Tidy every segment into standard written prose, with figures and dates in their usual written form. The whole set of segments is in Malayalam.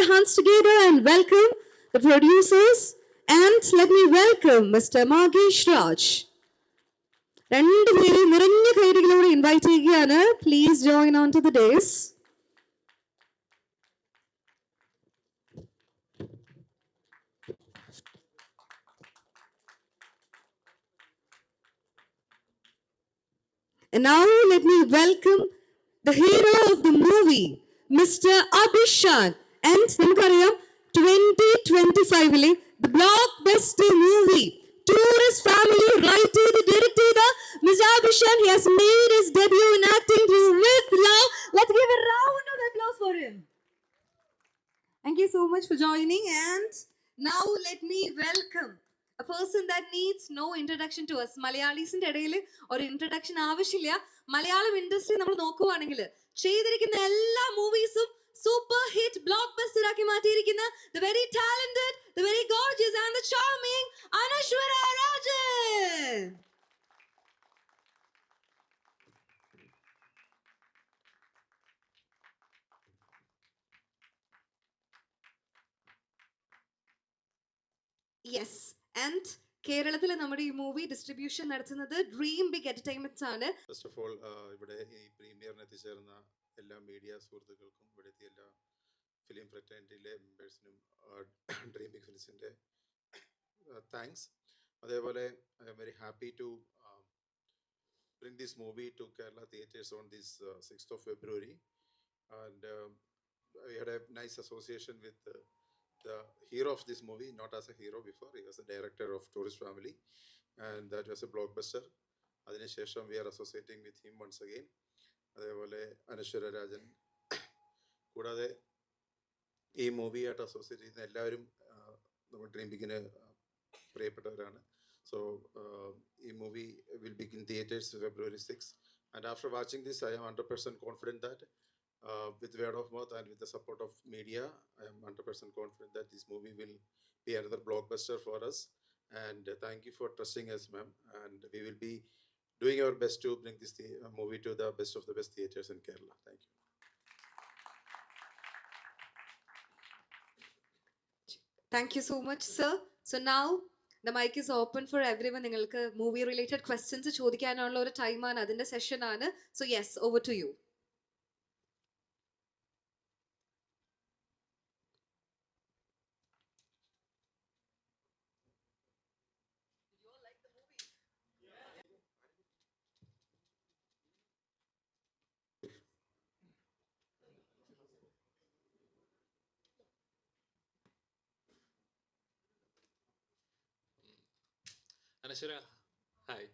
your hands together and welcome the producers. And let me welcome Mr. Magesh Raj. രണ്ടുപേരെയും നിറഞ്ഞ കൈകളിലൂടെ ഇൻവൈറ്റ് ചെയ്യുകയാണ്. Please join on to the days. And now let me welcome the hero of the movie, Mr. Abhishan. And നമുക്കറിയാം 2025 the blockbuster movie Tourist Family right to the director Mr. Abhishan. He has made his debut in acting through With Love. Let's give a round of applause for him. Thank you so much for joining. And now let me welcome a person that needs no introduction to us. മലയാളീസിന്റെ ഇടയിൽ ഒരു ഇൻട്രഡക്ഷൻ ആവശ്യമില്ല. മലയാളം ഇൻഡസ്ട്രി നമ്മൾ നോക്കുവാണെങ്കിൽ ചെയ്തിരിക്കുന്ന എല്ലാ മൂവീസും സൂപ്പർ ഹിറ്റ് ബ്ലോക്ക് ബസ്റ്റർ ആക്കി മാറ്റിയിരിക്കുന്ന the very talented, the very gorgeous and the charming Anashwara Rajan. Yes, and കേരളത്തിൽ നമ്മുടെ ഈ മൂവി ഡിസ്ട്രിബ്യൂഷൻ നടത്തുന്നത് ഡ്രീം ബിഗ് എന്റർടൈൻമെന്റ്സ് ആണ്. ഫസ്റ്റ് ഓഫ് ഓൾ ഇവിടെ ഈ പ്രീമിയറിന് എത്തിച്ചേർന്ന എല്ലാ മീഡിയ സുഹൃത്തുക്കൾക്കും ഇവിടുത്തെ എല്ലാ ഫിലിം ഫ്രറ്റേണിറ്റിയിലെ മെമ്പേഴ്സിനും ഡ്രീം ബിഗ് ഫിലിംസിൻ്റെ താങ്ക്സ്. അതേപോലെ I am very happy to bring this movie to Kerala theatres on this 6th of February, and we had a nice association with the hero of this movie, not as a hero before, he was the director of Tourist Family, and that was a blockbuster. അതിനുശേഷം we are associating with him once again. അതേപോലെ അനശ്വര രാജൻ, കൂടാതെ ഈ മൂവിയായിട്ട് അസോസിയേറ്റ് ചെയ്യുന്ന എല്ലാവരും നമ്മുടെ dream ബിഗിന് പ്രിയപ്പെട്ടവരാണ്. So the movie will begin theaters February 6th, and after watching this I am 100% confident that with word of mouth and with the support of media, I am 100% confident that this movie will be another blockbuster for us. And thank you for trusting us, ma'am, and we will be doing our best to bring this movie to the best of the best theaters in Kerala. Thank you. Thank you so much, sir. So now the mic is open for everyone. നിങ്ങൾക്ക് മൂവി റിലേറ്റഡ് ക്വസ്റ്റ്യൻസ് ചോദിക്കാനുള്ള ഒരു ടൈമാണ്, അതിന്റെ സെഷൻ ആണ്. So yes, over to you. Anaswara hi.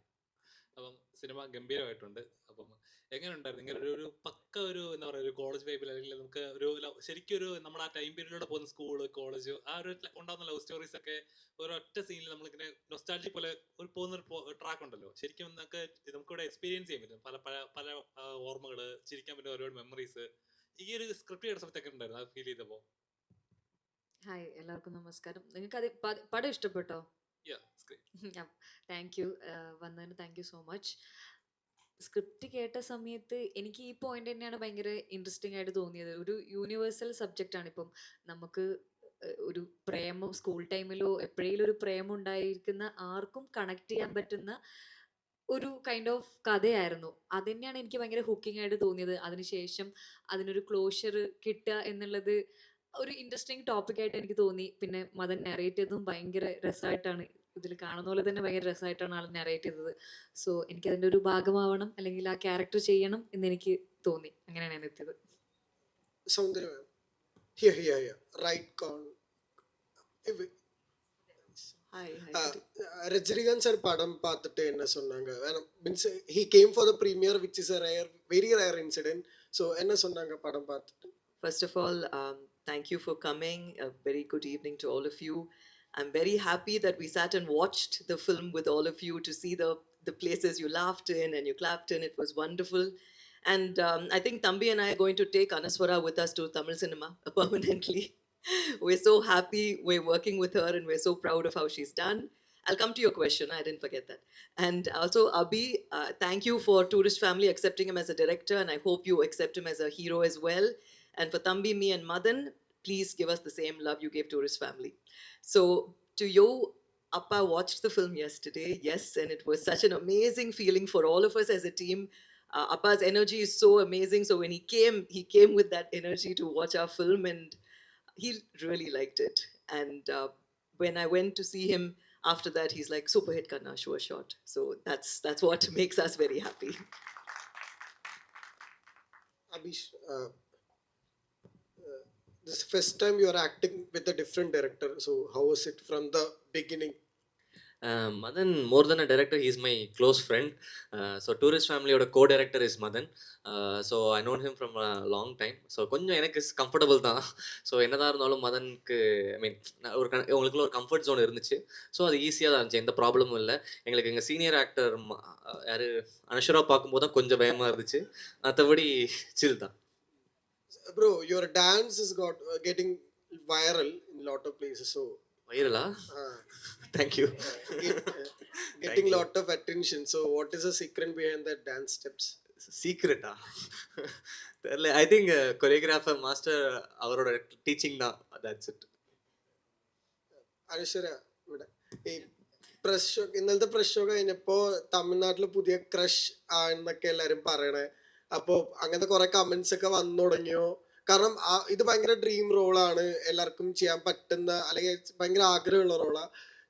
അപ്പം സിനിമ ഗംഭീരമായിട്ടുണ്ട്. അപ്പം എങ്ങനെയുണ്ടായിരുന്നു ഇങ്ങനെ ഒരു പക്ക ഒരു എന്താ പറയുക ഒരു കോളേജ് വൈബിൽ, അല്ലെങ്കിൽ നമുക്ക് ഒരു ശരിക്കും ഒരു നമ്മൾ ആ ടൈം പീരീഡിലൂടെ പോകുന്ന സ്കൂള് കോളേജ് ആ ഒരു ഉണ്ടാകുന്ന ലവ് സ്റ്റോറീസ് ഒക്കെ ഒരൊറ്റ സീനിൽ നമ്മളിങ്ങനെ നൊസ്റ്റാൾജി പോലെ ഒരു പോകുന്നൊരു ട്രാക്ക് ഉണ്ടല്ലോ. ശരിക്കും നമുക്കിവിടെ എക്സ്പീരിയൻസ് ചെയ്യാൻ പറ്റും പല പല പല ഓർമ്മകൾ, ചിരിക്കാൻ പറ്റുന്ന ഒരുപാട് മെമ്മറീസ്. ഈ ഒരു സ്ക്രിപ്റ്റ് ചെയ്ത സമയത്തൊക്കെ ഉണ്ടായിരുന്നു അത് ഫീൽ ചെയ്തപ്പോൾ? ഹായ്, എല്ലാവർക്കും നമസ്കാരം. നിങ്ങൾക്ക് അത് പടം ഇഷ്ടപ്പെട്ടോ? താങ്ക് യു, വന്നതിന് thank you so much. Script കേട്ട സമയത്ത് എനിക്ക് ഈ പോയിന്റ് തന്നെയാണ് ഭയങ്കര ഇൻട്രസ്റ്റിംഗ് ആയിട്ട് തോന്നിയത്. ഒരു യൂണിവേഴ്സൽ സബ്ജക്റ്റ് ആണ്. ഇപ്പം നമുക്ക് ഒരു പ്രേമം സ്കൂൾ ടൈമിലോ എപ്പോഴേലും ഒരു പ്രേമം ഉണ്ടായിരിക്കുന്ന ആർക്കും കണക്ട് ചെയ്യാൻ പറ്റുന്ന ഒരു കൈൻഡ് ഓഫ് കഥയായിരുന്നു. അത് തന്നെയാണ് എനിക്ക് ഭയങ്കര ഹുക്കിംഗ് ആയിട്ട് തോന്നിയത്. അതിനുശേഷം അതിനൊരു ക്ലോഷർ കിട്ടുക എന്നുള്ളത് ഒരു ഇൻട്രസ്റ്റിംഗ് ടോപ്പിക് ആയിട്ട് എനിക്ക് തോന്നി. പിന്നെ മദൻ നറേറ്റ് ചെയ്തതും ഭയങ്കര രസമായിട്ടാണ്, ഇതിൽ കാണുന്ന പോലെ തന്നെ ഭയങ്കര രസമായിട്ടാണ് ആൾ നറേറ്റ് ചെയ്തത്. സോ എനിക്ക് അതിൻ്റെ ഒരു ഭാഗമാവണം, അല്ലെങ്കിൽ ആ ക്യാരക്ടർ ചെയ്യണം എന്ന് എനിക്ക് തോന്നി. അങ്ങനെയാണ് ഞാൻ എത്തിയത്. സൗന്ദര്യ റൈറ്റ് കോൺ. രജനികാന്ത് സാർ പടം பார்த்துட்டு என்ன சொன்னாங்க? Means he came for the premiere, which is a very rare incident. So என்ன சொன்னாங்க படம் பார்த்துட்டு? First of all, thank you for coming. A very good evening to all of you. I'm very happy that we sat and watched the film with all of you, to see the places you laughed in and you clapped in. It was wonderful. And I think Thambi and I are going to take Anaswara with us to Tamil cinema permanently. We're so happy we're working with her, and we're so proud of how she's done. I'll come to your question. I didn't forget that. And also, Abhi, thank you for Tourist Family accepting him as a director, and I hope you accept him as a hero as well. And for Thambi, me and Madan, please give us the same love you gave Tourist Family. So to you, Appa watched the film yesterday, yes, and it was such an amazing feeling for all of us as a team. Appa's energy is so amazing. So when he came with that energy to watch our film, and he really liked it. And when I went to see him after that, he's like, "Super hit karna, sure shot." So that's what makes us very happy. Abish, this is the first time you are acting with a different director. So how was it from the beginning? Madan, more than a director, he's my close friend. So Tourist Family oda co-director is Madan. So I known him from a long time. So கொஞ்சம் எனக்கு கம்ஃபர்டபுள் தான். ஸோ என்னதான் இருந்தாலும் மதனுக்கு ஐ மீன் உங்களுக்குள்ள ஒரு கம்ஃபர்ட் ஜோன் இருந்துச்சு. ஸோ அது ஈஸியாக தான் இருந்துச்சு, எந்த ப்ராப்ளமும் இல்லை. எங்களுக்கு எங்கள் சீனியர் ஆக்டர் யார் அனஷரா பார்க்கும்போது தான் கொஞ்சம் பயமாக இருந்துச்சு. மற்றபடி சில் தான். Bro, your dance is getting viral in a lot of places. So வைரலா? uh, thank you. getting lot of attention. So what is the secret behind that dance steps? சீக்ரெட்டா தெரியல. ஐ திங்க் கொரியோகிராஃபர் മാസ്റ്റർ അവരോட ടീച്ചിങ് தான். That's it. അനശ്വര ഇവിടെ ഈ പ്രസ് ഷോ, ഇന്നലത്തെ പ്രസ് ഷോ കഴിഞ്ഞപ്പോ തമിഴ്നാട്ടില് പുതിയ ക്രഷ് ആണെന്നൊക്കെ എല്ലാരും പറയണേ. അപ്പൊ അങ്ങനത്തെ കുറെ കമന്റ്സ് ഒക്കെ വന്നു തുടങ്ങിയോ? കാരണം ഇത് ഭയങ്കര ഡ്രീം റോളാണ്, എല്ലാവർക്കും ചെയ്യാൻ പറ്റുന്ന അല്ലെങ്കിൽ ഭയങ്കര ആഗ്രഹമുള്ള റോളാ.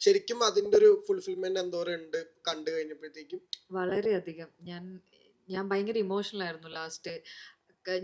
ശരിക്കും അതിന്റെ ഒരു ഫുൾഫിൽമെന്റ് എന്തോരം ഉണ്ട് കണ്ടു കഴിഞ്ഞപ്പോഴത്തേക്കും? വളരെയധികം. ഞാൻ ഭയങ്കര ഇമോഷണൽ ആയിരുന്നു ലാസ്റ്റ്.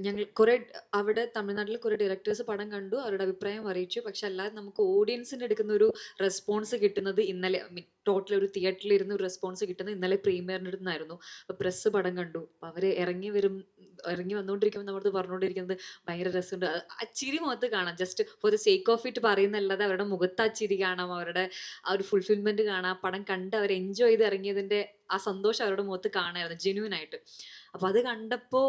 ഞങ്ങൾ കുറെ അവിടെ തമിഴ്നാട്ടിൽ കുറെ ഡയറക്ടേഴ്സ് പടം കണ്ടു, അവരുടെ അഭിപ്രായം അറിയിച്ചു. പക്ഷെ അല്ലാതെ നമുക്ക് ഓഡിയൻസിന് എടുക്കുന്ന ഒരു റെസ്പോൺസ് കിട്ടുന്നത് ഇന്നലെ ടോട്ടൽ ഒരു തിയേറ്ററിൽ ഇരുന്ന് ഒരു റെസ്പോൺസ് കിട്ടുന്നത് ഇന്നലെ പ്രീമിയറിൻ്റെ അടുത്തുനിന്നായിരുന്നു. അപ്പോൾ പ്രസ് പടം കണ്ടു. അപ്പോൾ അവർ ഇറങ്ങി വന്നുകൊണ്ടിരിക്കുമ്പോൾ നമ്മളത് പറഞ്ഞുകൊണ്ടിരിക്കുന്നത് ഭയങ്കര രസമുണ്ട്. ആ ചിരി മുഖത്ത് കാണാം. Just for the sake of it പറയുന്നല്ലാതെ അവരുടെ മുഖത്ത് ആ ചിരി കാണാം, അവരുടെ ആ ഒരു ഫുൾഫിൽമെന്റ് കാണാം. പടം കണ്ട് അവർ എൻജോയ് ചെയ്ത് ഇറങ്ങിയതിന്റെ ആ സന്തോഷം അവരുടെ മുഖത്ത് കാണായിരുന്നു, ജെന്യൂൻ ആയിട്ട്. അപ്പൊ അത് കണ്ടപ്പോ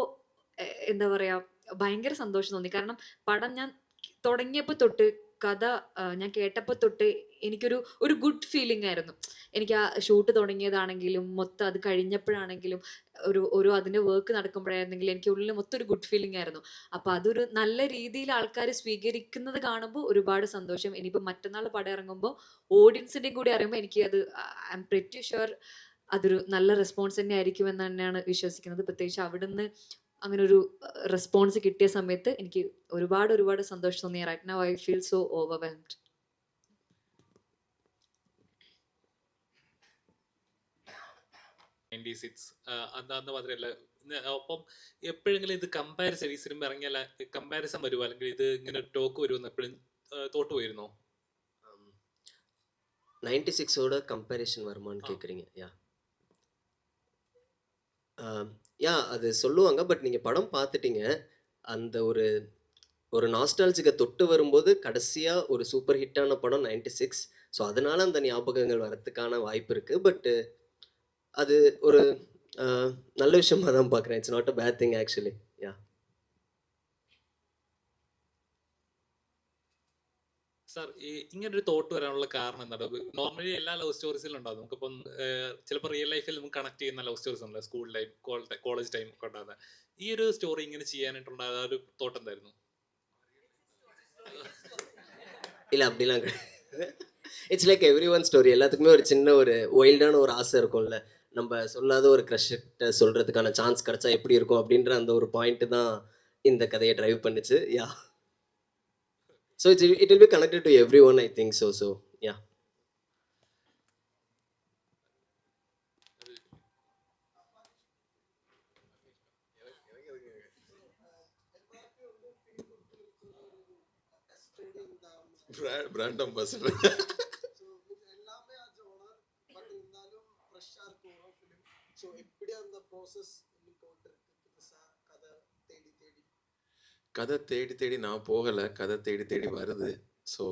എന്താ പറയാ, ഭയങ്കര സന്തോഷം തോന്നി. കാരണം പടം ഞാൻ തുടങ്ങിയപ്പോ തൊട്ട് കഥ ഞാൻ കേട്ടപ്പോ തൊട്ട് എനിക്കൊരു ഗുഡ് ഫീലിംഗ് ആയിരുന്നു. എനിക്ക് ആ ഷൂട്ട് തുടങ്ങിയതാണെങ്കിലും മൊത്തം അത് കഴിഞ്ഞപ്പോഴാണെങ്കിലും ഒരു അതിന്റെ വർക്ക് നടക്കുമ്പോഴായിരുന്നെങ്കിലും എനിക്ക് ഉള്ളിൽ മൊത്തം ഒരു ഗുഡ് ഫീലിംഗ് ആയിരുന്നു. അപ്പൊ അതൊരു നല്ല രീതിയിൽ ആൾക്കാർ സ്വീകരിക്കുന്നത് കാണുമ്പോൾ ഒരുപാട് സന്തോഷം. ഇനിയിപ്പോ മറ്റന്നാൾ പടം ഇറങ്ങുമ്പോൾ ഓഡിയൻസിന്റെയും കൂടി അറിയുമ്പോൾ എനിക്ക് അത് ഐ എം പ്രിറ്റി ഷുവർ അതൊരു നല്ല റെസ്പോൺസ് തന്നെ ആയിരിക്കും എന്ന് തന്നെയാണ് വിശ്വസിക്കുന്നത്. പ്രത്യേകിച്ച് അവിടുന്ന് അങ്ങനെ ഒരു റെസ്പോൺസ് കിട്ടിയ സമയത്ത് എനിക്ക് ഒരുപാട് സന്തോഷം തോന്നി. Right now I feel so overwhelmed. അന്ന് മാത്രമല്ല, അപ്പം എപ്പോഴെങ്കിലും ഇത് കമ്പാരിസൺ, ഈ സിനിമ ഇറങ്ങിയാൽ കമ്പാരിസൺ വരുമോ, അല്ലെങ്കിൽ ഇത് ഇങ്ങനെ ഒരു ടോക്ക് വരുമെന്ന് എപ്പോഴും തോട്ട് പോയിരുന്നോ? 96ஓட கம்பேரிஷன் வருமான்னு கேட்குறீங்க? யா அது சொல்லுவாங்க. பட் நீங்கள் படம் பார்த்துட்டீங்க. அந்த ஒரு நாஸ்டாலஜிக்கை தொட்டு வரும்போது கடைசியாக ஒரு சூப்பர் ஹிட்டான படம் 96. ஸோ அதனால அந்த ஞாபகங்கள் வரத்துக்கான வாய்ப்பு இருக்குது. பட் அது ஒரு நல்ல விஷயமா தான் பார்க்குறேன். It's not a bad thing actually. Yeah sir, ഇങ്ങനൊരു തോട്ട് വരാനുള്ള കാരണം എന്താണ്? നോർമലി എല്ലാ ലവ് സ്റ്റോറീസിലും ഉണ്ടാകും. നമുക്കിപ്പം ചിലപ്പോൾ റിയൽ ലൈഫിൽ നമുക്ക് കണക്ട് ചെയ്യുന്ന ലവ് സ്റ്റോറീസ് ഉണ്ടല്ലോ, സ്കൂൾ ടൈം, കോളേജ് ടൈം ഒക്കെ ഉണ്ടാകുന്നത്. ഈ ഒരു സ്റ്റോറി ഇങ്ങനെ ചെയ്യാനായിട്ടുണ്ടാകുന്ന ഒരു തോട്ട് എന്തായിരുന്നു? இல்லை அப்படிலாம் கிடையாது. It's like every one story. எல்லாத்துக்குமே ஒரு சின்ன ஒரு வைல்டான ஒரு ஆசை இருக்கும்ல, நம்ம சொல்லாத ஒரு க்ரஷ்கிட்ட சொல்கிறதுக்கான சான்ஸ் கிடச்சா எப்படி இருக்கும் அப்படின்ற அந்த ஒரு பாயிண்ட்டு தான் இந்த கதையை ட்ரைவ் பண்ணுச்சு. Yeah so it will be connected to everyone, I think so yeah. brand ambassador. எல்லாமே ஆ ஜோனர், பட் இருந்தாலும் ஃப்ரெஷ்ஷாக இருக்கும் ஒரு ஃபிலிம். ஸோ எப்படி அந்த ப்ராசஸ் இன்னும் போயிட்டு இருக்கு புதுசாக கதை தேடி தேடி? கதை தேடி தேடி நான் போகலை, கதை தேடி தேடி வருது. ஸோ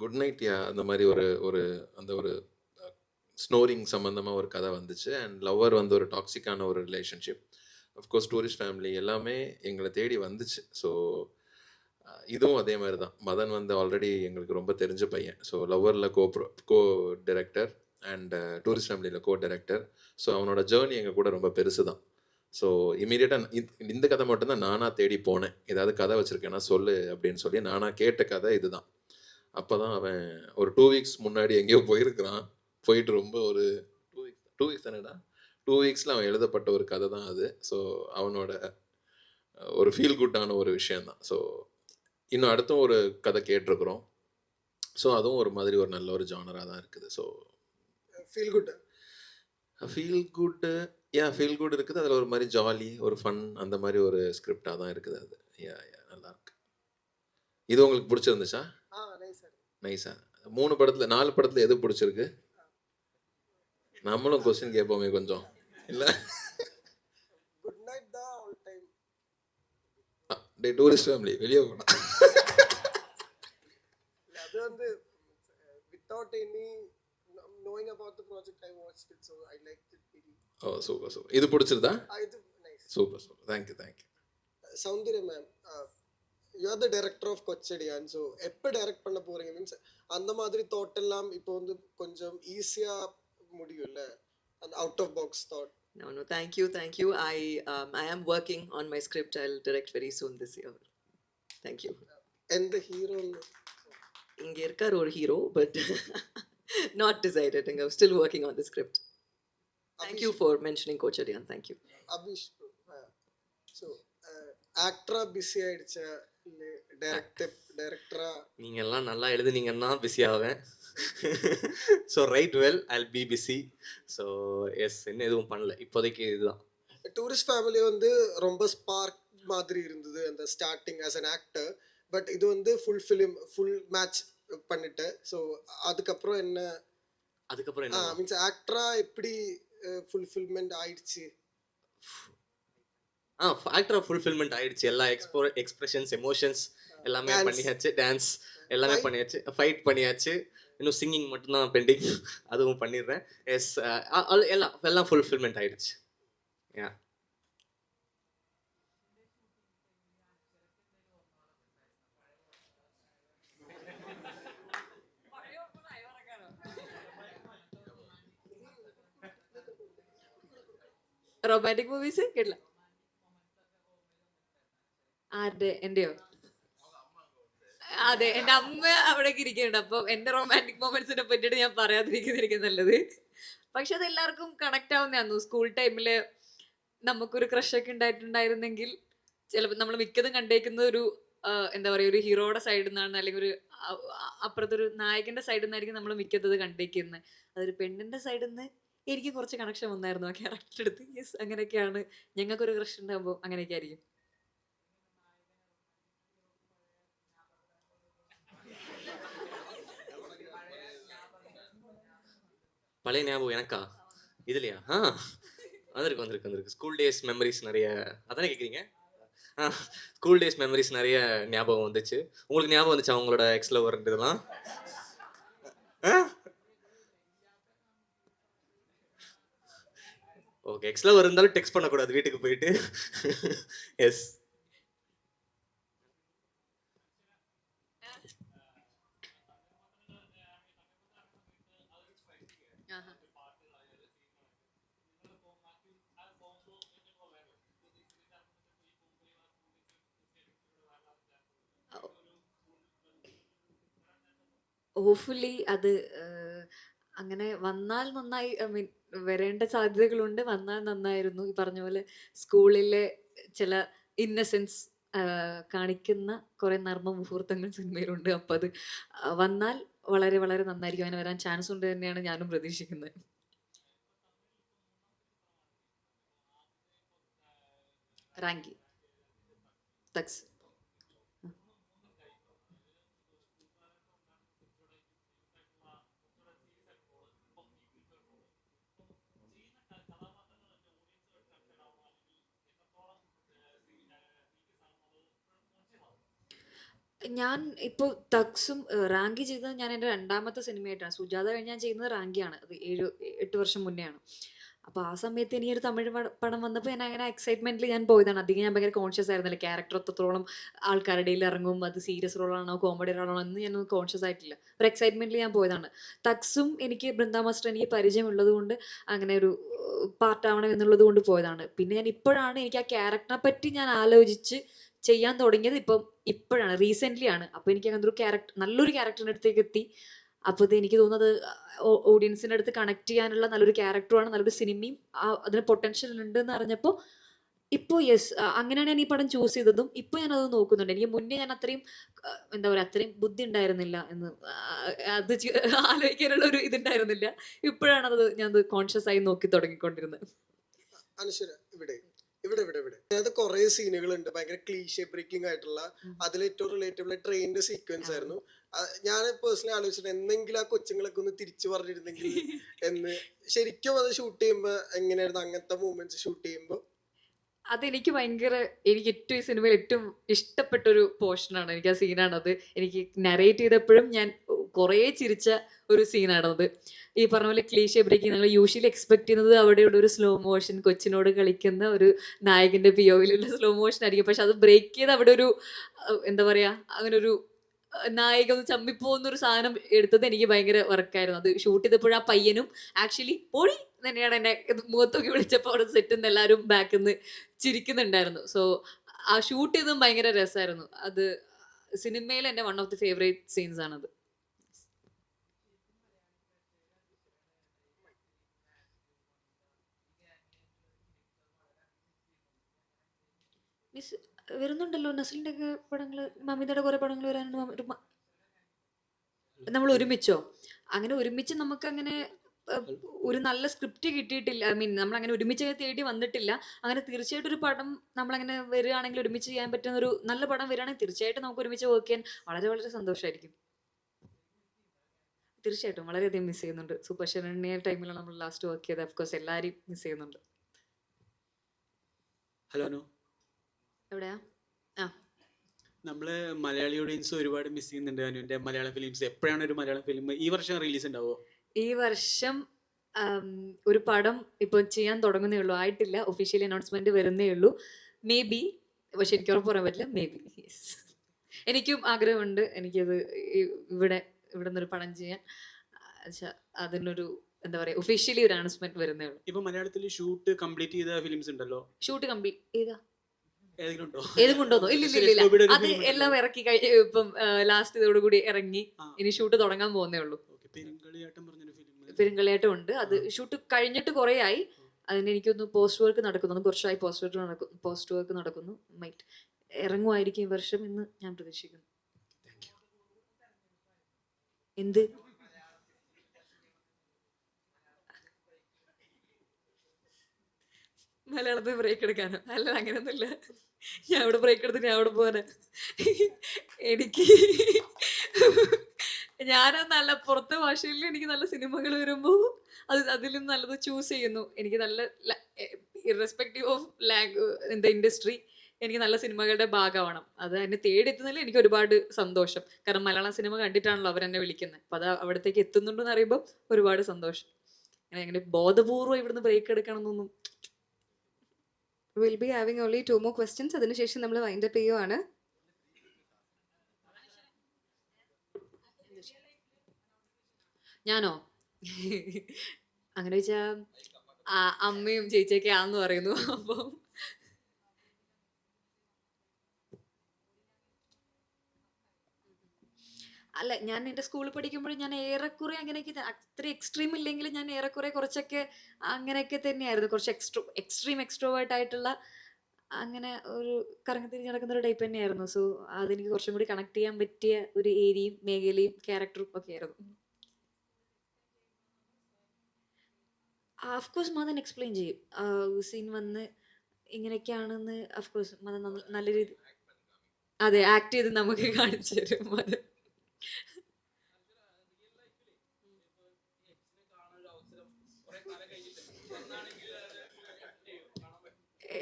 குட் நைட் யா அந்த மாதிரி ஒரு அந்த ஒரு ஸ்னோரிங் சம்மந்தமாக ஒரு கதை வந்துச்சு. அண்ட் லவ்வர் வந்து ஒரு டாக்ஸிக்கான ஒரு ரிலேஷன்ஷிப். அஃப்கோர்ஸ் டூரிஸ்ட் ஃபேமிலி எல்லாமே எங்களை தேடி வந்துச்சு. ஸோ இதுவும் அதே மாதிரி தான். மதன் வந்து ஆல்ரெடி எங்களுக்கு ரொம்ப தெரிஞ்ச பையன். ஸோ லவ்வரில் கோ டைரக்டர் அண்ட் டூரிஸ்ட் ஃபேமிலியில் கோ டைரக்டர். ஸோ அவனோட ஜேர்னி எங்கள் கூட ரொம்ப பெருசு தான். ஸோ இமீடியட்டாக இந்த கதை மட்டும்தான் நானாக தேடி போனேன். ஏதாவது கதை வச்சுருக்கேன்னா சொல்லு அப்படின்னு சொல்லி நானாக கேட்ட கதை இதுதான். அப்போ தான் அவன் ஒரு 2 வீக்ஸ் முன்னாடி எங்கேயோ போயிருக்கிறான். போயிட்டு ரொம்ப ஒரு 2 வீக்ஸ் தானேடா, 2 வீக்ஸில் அவன் எழுதப்பட்ட ஒரு கதை தான் அது. ஸோ அவனோட ஒரு ஃபீல் குட்டான ஒரு விஷயந்தான். ஸோ இன்னும் அடுத்தும் ஒரு கதை கேட்டிருக்கிறோம். ஸோ அதுவும் ஒரு மாதிரி ஒரு நல்ல ஒரு ஜானராக தான் இருக்குது. So feel good. Feel good இருக்குது. அதில் ஒரு மாதிரி ஜாலி, ஒரு ஃபன், அந்த மாதிரி ஒரு ஸ்கிரிப்டாக தான் இருக்குது அது. நல்லா இருக்கு. இது உங்களுக்கு பிடிச்சிருந்துச்சா? நைஸா? 3 படத்துல 4 படத்துல எது பிடிச்சிருக்கு? நம்மளும் கொஸ்டின் கேட்போமே கொஞ்சம் இல்லை? குட் நைட் தான் ஆல் டைம். டே டூரிஸ்ட் ஃபேமிலி வெளியே போனா அது வந்து without any knowing about the project I watched it, so I liked it really. ஓ சூப்பர் சூப்பர். இது பிடிச்சிருந்தா? இது nice. Super super. Thank you. Soundarya ma'am, you are the director of Kochadaiiyaan. So எப்போ டைரக்ட் பண்ண போறீங்க? மீன்ஸ் அந்த மாதிரி தாட் எல்லாம் இப்போ வந்து கொஞ்சம் ஈஸியா முடியும்ல, அந்த out of box thought. No, thank you. I am working on my script. I'll direct very soon this year. Thank you. எந்த ஹீரோ? இங்க இருக்கார் ஒரு hero, but not decided. I'm still working on the script. Thank you for mentioning Kochadian. Thank you. Abish. So ஆக்டரா பிஸி ஆயிடுச்சா இல்லை டைரக்டரா? நீங்கள் எல்லாம் நல்லா எழுதுனீங்கன்னா பிஸி ஆவேன். So right well, I'll be busy. So yes, இன்னும் எதுவும் பண்ணல இப்போதைக்கு. இதுதான். டூரிஸ்ட் ஃபேமிலி வந்து ரொம்ப ஸ்பார்க் மாதிரி இருந்தது அந்த starting as an actor. But இது வந்து ஃபுல் மேட்ச் பண்ணிட்டு, ஸோ அதுக்கப்புறம் என்ன மீன்ஸ் ஆக்டரா எப்படி ஃபுல்ஃபில்மெண்ட் ஆயிடுச்சு? ஆக்டரா ஃபுல்ஃபில்மெண்ட் ஆயிடுச்சு. எல்லா எக்ஸ்பிரஷன்ஸ், எமோஷன்ஸ் எல்லாமே பண்ணியாச்சு. டான்ஸ் எல்லாமே பண்ணியாச்சு. ஃபைட் பண்ணியாச்சு. இன்னும் சிங்கிங் மட்டும்தான் பெண்டிங். அதுவும் பண்ணிடுறேன். எஸ், எல்லாம் ஃபுல்ஃபில்மெண்ட் ஆயிடுச்சு. யா. റൊമാൻറ്റിക് മൂവീസ് കേട്ടില്ല. ആരുടെ? എന്റെയോ? അതെ, എന്റെ അമ്മ അവിടേക്ക് ഇരിക്കുന്നുണ്ട്. അപ്പൊ എന്റെ റൊമാൻറ്റിക് മൊമെന്റ്സിനെ പറ്റിയിട്ട് ഞാൻ പറയാതിരിക്കുന്നതായിരിക്കും നല്ലത്. പക്ഷെ അത് എല്ലാവർക്കും കണക്ട് ആവുന്നതാന്നു. സ്കൂൾ ടൈമില് നമുക്കൊരു ക്രഷൊക്കെ ഉണ്ടായിട്ടുണ്ടായിരുന്നെങ്കിൽ ചിലപ്പോൾ നമ്മൾ മിക്കതും കണ്ടേക്കുന്ന ഒരു എന്താ പറയുക, ഒരു ഹീറോയുടെ സൈഡിൽ നിന്നാണ്, അല്ലെങ്കിൽ ഒരു അപ്പുറത്തൊരു നായകന്റെ സൈഡിൽ നിന്നായിരിക്കും നമ്മൾ മിക്കത്തത് കണ്ടേക്കുന്നത്. അതൊരു പെണ്ണിന്റെ സൈഡിൽ നിന്ന് എനിക്ക് കുറച്ച് കണക്ഷൻ വന്നായിരുന്നു ആ ക്യാരക്ടർ എടുത്ത്. യെസ്, അങ്ങനെയൊക്കെയാണ്. ഞങ്ങൾക്കൊരു ക്രഷ് ഉണ്ടാകുമ്പോൾ അങ്ങനെയൊക്കെ ആയിരിക്കും. பழைய ஞாபகம் எனக்கா? இதுலையா? வந்திருக்கு. ஸ்கூல் டேஸ் மெமரிஸ் நிறைய. அதானே கேட்குறீங்க? ஸ்கூல் டேஸ் மெமரிஸ் நிறைய ஞாபகம் வந்துச்சு. உங்களுக்கு ஞாபகம் வந்துச்சா உங்களோட எக்ஸ் லவர் இதெல்லாம்? ஓகே, எக்ஸ் லவர் இருந்தாலும் டெக்ஸ்ட் பண்ணக்கூடாது வீட்டுக்கு போயிட்டு. எஸ். ഹോപ്പ്ഫുള്ളി അത് അങ്ങനെ വന്നാൽ നന്നായി. ഐ മീൻ, വരേണ്ട സാധ്യതകളുണ്ട്. വന്നാൽ നന്നായിരുന്നു. ഈ പറഞ്ഞ പോലെ സ്കൂളിലെ ചില ഇന്നസെൻസ് കാണിക്കുന്ന കുറെ നർമ്മ മുഹൂർത്തങ്ങൾ സിനിമയിലുണ്ട്. അപ്പൊ അത് വന്നാൽ വളരെ വളരെ നന്നായിരിക്കും. അങ്ങനെ വരാൻ ചാൻസ് ഉണ്ട് തന്നെയാണ് ഞാനും പ്രതീക്ഷിക്കുന്നത്. റാങ്കി തക്സ്. ഞാൻ ഇപ്പോൾ തക്സും റാങ്കി ചെയ്തത് ഞാൻ എൻ്റെ രണ്ടാമത്തെ സിനിമയായിട്ടാണ്. സുജാത കഴിഞ്ഞ് ഞാൻ ചെയ്യുന്നത് റാങ്കിയാണ്. അത് 7-8 വർഷം മുന്നെയാണ്. അപ്പോൾ ആ സമയത്ത് എനിക്കൊരു തമിഴ് പടം വന്നപ്പോൾ ഞാൻ അങ്ങനെ എക്സൈറ്റ്മെന്റിൽ ഞാൻ പോയതാണ്. അധികം ഞാൻ ഭയങ്കര കോൺഷ്യസ് ആയിരുന്നില്ല ക്യാരക്ടർ എത്രത്തോളം ആൾക്കാരുടെ ഇടയിൽ ഇറങ്ങും, അത് സീരിയസ് റോളാണോ കോമഡി റോളാണോ എന്ന് ഞാൻ കോൺഷ്യസ് ആയിട്ടില്ല. ഒരു എക്സൈറ്റ്മെന്റിൽ ഞാൻ പോയതാണ്. തക്സും എനിക്ക് ബൃന്ദ മാസ്റ്റർ എനിക്ക് പരിചയമുള്ളത് കൊണ്ട് അങ്ങനെ ഒരു പാർട്ടാവണം എന്നുള്ളത് കൊണ്ട് പോയതാണ്. പിന്നെ ഞാൻ ഇപ്പോഴാണ് എനിക്ക് ആ ക്യാരക്ടറിനെ പറ്റി ഞാൻ ആലോചിച്ച് ചെയ്യാൻ തുടങ്ങിയത്. ഇപ്പോഴാണ് റീസെന്റ് ആണ്. അപ്പോൾ എനിക്ക് അങ്ങനത്തെ ഒരു ക്യാരക്ടർ, നല്ലൊരു ക്യാരക്ടറിൻ്റെ അടുത്തേക്ക് എത്തി. അപ്പോൾ ഇത് എനിക്ക് തോന്നുന്നത് ഓഡിയൻസിൻ്റെ അടുത്ത് കണക്ട് ചെയ്യാനുള്ള നല്ലൊരു ക്യാരക്ടറുമാണ്, നല്ലൊരു സിനിമയും അതിന് പൊട്ടൻഷ്യൽ ഉണ്ട് എന്ന് അറിഞ്ഞപ്പോൾ ഇപ്പോൾ യെസ്, അങ്ങനെയാണ് ഞാൻ ഈ പടം ചൂസ് ചെയ്തതും. ഇപ്പോൾ ഞാനത് നോക്കുന്നുണ്ട്. എനിക്ക് മുന്നേ ഞാൻ അത്രയും എന്താ പറയുക, അത്രയും ബുദ്ധി ഉണ്ടായിരുന്നില്ല എന്ന് അത് ആലോചിക്കാനുള്ള ഒരു ഇതുണ്ടായിരുന്നില്ല. ഇപ്പോഴാണ് അത് ഞാൻ കോൺഷ്യസ് ആയി നോക്കി തുടങ്ങിക്കൊണ്ടിരുന്നത്. അനശ്വര ഇവിടെ ഇവിടെ ഇവിടെ ഇവിടെ അതിനകത്ത് കുറെ സീനുകൾ ഉണ്ട്, ഭയങ്കര ക്ലീഷേ ബ്രേക്കിംഗ് ആയിട്ടുള്ള. അതിൽ ഏറ്റവും റിലേറ്റബിൾ ട്രെയിനിന്റെ സീക്വൻസ് ആയിരുന്നു. ഞാൻ പേഴ്സണലി ആലോചിച്ചിട്ട് എന്തെങ്കിലും ആ കൊച്ചുങ്ങളൊക്കെ ഒന്ന് തിരിച്ചു പറഞ്ഞിരുന്നെങ്കിൽ എന്ന്. ശരിക്കും അത് ഷൂട്ട് ചെയ്യുമ്പോ എങ്ങനെയായിരുന്നു അങ്ങനത്തെ മൂവ്മെന്റ്സ് ഷൂട്ട് ചെയ്യുമ്പോ? അതെനിക്ക് എനിക്ക് ഏറ്റവും ഈ സിനിമയിൽ ഏറ്റവും ഇഷ്ടപ്പെട്ടൊരു പോർഷനാണ്. എനിക്ക് ആ സീനാണത്. എനിക്ക് നരേറ്റ് ചെയ്തപ്പോഴും ഞാൻ കുറേ ചിരിച്ച ഒരു സീനാണത്. ഈ പറഞ്ഞ പോലെ ക്ലീഷേ ബ്രേക്കിംഗ്. നമ്മൾ യൂഷ്വലി എക്സ്പെക്ട് ചെയ്യുന്നത് അവിടെയുള്ള ഒരു സ്ലോ മോഷൻ, കൊച്ചിനോട് കളിക്കുന്ന ഒരു നായകന്റെ പിഒവിലുള്ള സ്ലോ മോഷൻ ആയിരിക്കും. പക്ഷെ അത് ബ്രേക്ക് ചെയ്ത് അവിടെ ഒരു എന്താ പറയാ, അങ്ങനെ ഒരു നായിക ഒന്ന് ചമ്മിപ്പോകുന്നൊരു സാധനം എടുത്തത് എനിക്ക് ഭയങ്കര വർക്കായിരുന്നു. അത് ഷൂട്ട് ചെയ്തപ്പോഴും ആ പയ്യനും ആക്ച്വലി പൊടി തന്നെയാണ് എന്നെ മുഖത്തൊക്കെ വിളിച്ചപ്പോൾ അവിടെ സെറ്റിൽ നിന്ന് എല്ലാവരും ബാക്കിൽ നിന്ന് ചിരിക്കുന്നുണ്ടായിരുന്നു. സോ ആ ഷൂട്ട് ചെയ്തതും ഭയങ്കര രസമായിരുന്നു. അത് സിനിമയിൽ എൻ്റെ one of the favourite scenes ആണത്. മിസ് വരുന്നുണ്ടല്ലോ നസ്ലിൻ്റെ ഒക്കെ പടങ്ങള്, മമിതയുടെ കുറെ പടങ്ങൾ വരാനുണ്ട്. നമ്മൾ ഒരുമിച്ചോ? അങ്ങനെ ഒരുമിച്ച് നമുക്കങ്ങനെ ഒരു നല്ല സ്ക്രിപ്റ്റ് കിട്ടിയിട്ടില്ല. ഐ മീൻ നമ്മൾ അങ്ങനെ ഒരുമിച്ച് തേടി വന്നിട്ടില്ല. അങ്ങനെ തീർച്ചയായിട്ടും ഒരു പടം നമ്മളങ്ങനെ വരികയാണെങ്കിൽ, ഒരുമിച്ച് ചെയ്യാൻ പറ്റുന്ന ഒരു നല്ല പടം വരികയാണെങ്കിൽ തീർച്ചയായിട്ടും നമുക്ക് ഒരുമിച്ച് വർക്ക് ചെയ്യാൻ വളരെ വളരെ സന്തോഷമായിരിക്കും. തീർച്ചയായിട്ടും വളരെയധികം മിസ് ചെയ്യുന്നുണ്ട്. സൂപ്പർ ശരണ്യ ടൈമിലാണ് നമ്മൾ ലാസ്റ്റ് വർക്ക് ചെയ്തത്. അഫ്കോഴ്സ് എല്ലാവരെയും മിസ് ചെയ്യുന്നുണ്ട്. ഹലോ അനു, എവിടെയാ? നമ്മള് മലയാളി ഓഡിയൻസ് ഒരുപാട് മിസ് ചെയ്യുന്നുണ്ട് അനുവിന്റെ മലയാള ഫിലിംസ്. എപ്പോഴാണ് ഒരു മലയാളം ഫിലിം ഈ വർഷം റിലീസ് ഉണ്ടാവോ? ഈ വർഷം ഒരു പടം ഇപ്പോൾ ചെയ്യാൻ തുടങ്ങുന്നേ ഉള്ളൂ, ആയിട്ടില്ല. ഒഫീഷ്യലി അനൗൺസ്മെന്റ് വരുന്നേ ഉള്ളൂ. മേ ബി, പക്ഷെ എനിക്ക് ഉറപ്പ് പറയാൻ പറ്റില്ല. May be, yes. എനിക്കും ആഗ്രഹമുണ്ട്. എനിക്കത് ഇവിടെ നിന്നൊരു പടം ചെയ്യാൻ. അതിനൊരു എന്താ പറയാ, ഒഫീഷ്യലി ഒരു അനൗൺസ്മെന്റ് വരുന്നേ ഉള്ളൂ. ഇപ്പൊ മലയാളത്തിൽ ഷൂട്ട് കംപ്ലീറ്റ് ചെയ്ത ഫിലിംസ് ഉണ്ടല്ലോ. ഷൂട്ട് കംപ്ലീറ്റ് ഏതാ? ഏതും കൊണ്ടോന്നോ? ഇല്ല, അത് എല്ലാം ഇറക്കി കഴിഞ്ഞ് ഇപ്പം ലാസ്റ്റ് ഇതോടുകൂടി ഇറങ്ങി. ഇനി ഷൂട്ട് തുടങ്ങാൻ പോകുന്നേ ഉള്ളൂ. പെരുങ്കളിയാട്ടം ഉണ്ട്. അത് ഷൂട്ട് കഴിഞ്ഞിട്ട് കുറെ ആയി. അതിന് എനിക്കൊന്ന് പോസ്റ്റ് വർക്ക് നടക്കുന്നു, കുറച്ചായി പോസ്റ്റ് വർക്ക് നടക്കുന്നു. മൈറ്റ് ഇറങ്ങുമായിരിക്കും ഈ വർഷം എന്ന് ഞാൻ പ്രതീക്ഷിക്കുന്നു. എന്ത് മലയാളത്തിൽ ബ്രേക്ക് എടുക്കാനോ? അല്ല, അങ്ങനെയൊന്നുമില്ല. ഞാൻ അവിടെ ബ്രേക്ക് എടുത്ത് ഞാൻ അവിടെ പോകാനാ. എനിക്ക് ഞാൻ നല്ല പുറത്തെ ഭാഷയിൽ എനിക്ക് നല്ല സിനിമകൾ വരുമ്പോൾ അതിൽ നിന്ന് നല്ലത് ചൂസ് ചെയ്യുന്നു. എനിക്ക് നല്ല ഇറസ്പെക്റ്റീവ് ഓഫ് എന്താ ഇൻഡസ്ട്രി, എനിക്ക് നല്ല സിനിമകളുടെ ഭാഗമാവണം. അത് എന്നെ തേടിയെത്തുന്നതിൽ എനിക്ക് ഒരുപാട് സന്തോഷം. കാരണം മലയാളം സിനിമ കണ്ടിട്ടാണല്ലോ അവരെന്നെ വിളിക്കുന്നത്. അപ്പം അത് അവിടത്തേക്ക് എത്തുന്നുണ്ടെന്ന് അറിയുമ്പോൾ ഒരുപാട് സന്തോഷം. അങ്ങനെ ബോധപൂർവ്വം ഇവിടുന്ന് ബ്രേക്ക് എടുക്കണം എന്നൊന്നും. We'll be having only 2 more questions. അതിനുശേഷം നമ്മൾ വൈൻഡ് അപ്പ് ചെയ്യുവാണ്. ഞാനോ? അങ്ങനെ വെച്ചാ അമ്മയും ചേച്ചിയൊക്കെ ആന്ന് പറയുന്നു. അപ്പം അല്ല, ഞാൻ എൻ്റെ സ്കൂളിൽ പഠിക്കുമ്പോഴും ഞാൻ ഏറെക്കുറെ അങ്ങനെയൊക്കെ, അത്ര എക്സ്ട്രീം ഇല്ലെങ്കിലും ഞാൻ ഏറെക്കുറെ കുറച്ചൊക്കെ അങ്ങനെയൊക്കെ തന്നെയായിരുന്നു. കുറച്ച് എക്സ്ട്രോവേർട്ട് ആയിട്ടുള്ള, അങ്ങനെ ഒരു കറങ്ങി തിരിഞ്ഞ് നടക്കുന്ന ഒരു ടൈപ്പ് തന്നെയായിരുന്നു. സോ അതെനിക്ക് കുറച്ചും കൂടി കണക്ട് ചെയ്യാൻ പറ്റിയ ഒരു ഏരിയയും മേഖലയും ക്യാരക്ടറും ഒക്കെ ആയിരുന്നു. അഫ്കോഴ്സ് മദൻ എക്സ്പ്ലെയിൻ ചെയ്യും. സീൻ വന്ന് ഇങ്ങനെയൊക്കെയാണെന്ന് അഫ്കോഴ്സ് മദൻ നല്ല രീതി അതെ ആക്ട് ചെയ്ത് നമുക്ക് കാണിച്ചു തരും മദൻ.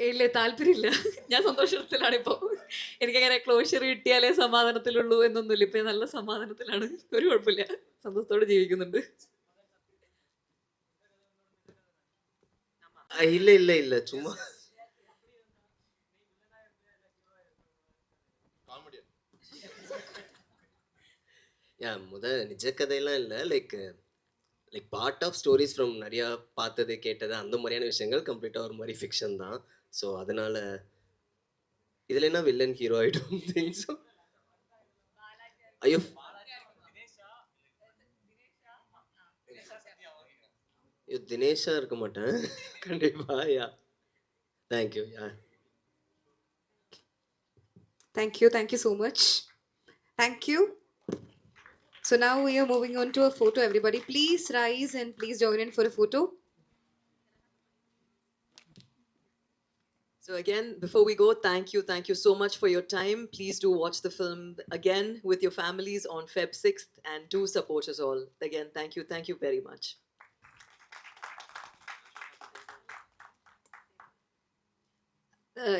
ഇല്ല, താല്പര്യമില്ല. ഞാൻ സന്തോഷത്തിലാണ് ഇപ്പോൾ. എനിക്കങ്ങനെ ക്ലോഷർ കിട്ടിയാലേ സമാധാനത്തിലുള്ളൂ എന്നൊന്നുമില്ല. ഇപ്പൊ നല്ല സമാധാനത്തിലാണ്, ഒരു കുഴപ്പമില്ല, സന്തോഷത്തോടെ ജീവിക്കുന്നുണ്ട്. இல்ல இல்ல இல்ல சும்மா நிஜ கதையெல்லாம் இல்ல like like part of stories from நிறையா பார்த்தது கேட்டது அந்த மாதிரியான விஷயங்கள் கம்ப்ளீட்டாக ஒரு மாதிரி ஃபிக்ஷன் தான். ஸோ அதனால இதில் என்ன villain hero I don't think so. ஐயோ தினேஷா இருக்க மாட்டேன் கண்டிப்பா. Yeah thank you. Yeah Thank you so much. Thank you. So now we are moving on to a photo. Everybody, please rise and please join in for a photo. So again, before we go, thank you so much for your time. Please do watch the film again with your families on Feb 6th and do support us all. Again, thank you very much.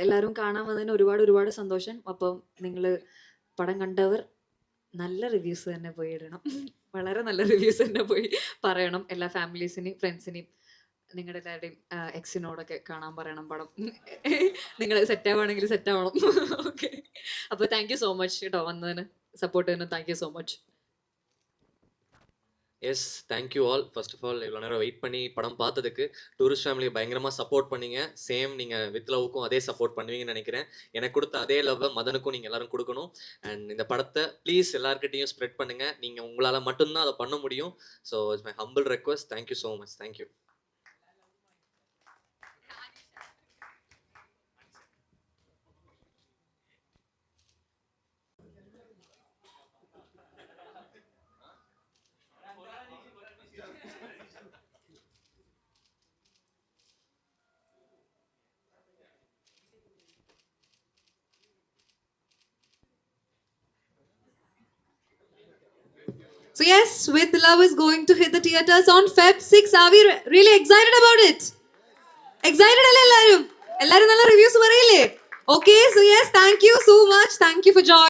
എല്ലാവരും കാണാൻ വന്നതിന് ഒരുപാട് സന്തോഷം. അപ്പം നിങ്ങൾ പടം കണ്ടവർ നല്ല റിവ്യൂസ് തന്നെ പോയി ഇടണം. വളരെ നല്ല റിവ്യൂസ് തന്നെ പോയി പറയണം. എല്ലാ ഫാമിലീസിനെയും ഫ്രണ്ട്സിനെയും നിങ്ങളുടെ എല്ലാവരുടെയും എക്സിനോടൊക്കെ കാണാൻ പറയണം പടം. നിങ്ങൾ സെറ്റ് ആവുകയാണെങ്കിൽ സെറ്റ് ആവണം. ഓക്കെ, അപ്പോൾ താങ്ക് യു സോ മച്ച് കേട്ടോ, വന്നതിന് സപ്പോർട്ട് ചെയ്യുന്നു. Thank you so much. Yes thank you all. First of all இவ்வளோ நேரம் வெயிட் பண்ணி படம் பார்த்ததுக்கு டூரிஸ்ட் ஃபேமிலியை பயங்கரமாக சப்போர்ட் பண்ணீங்க. சேம் நீங்கள் வித் லவ்வுக்கும் அதே சப்போர்ட் பண்ணுவீங்கன்னு நினைக்கிறேன். எனக்கு கொடுத்த அதே லவ்வை மதனுக்கும் நீங்கள் எல்லாரும் கொடுக்கணும். அண்ட் இந்த படத்தை ப்ளீஸ் எல்லாருக்கிட்டையும் ஸ்ப்ரெட் பண்ணுங்கள். நீங்கள் உங்களால் மட்டும்தான் அதை பண்ண முடியும். So it's my humble request. Thank you so much. Thank you. So yes, With Love is going to hit the theaters on Feb 6. Are we really excited about it? Excited alle ellarum? Ellarum nalla reviews parayille? Okay, so yes, thank you so much. Thank you for joining.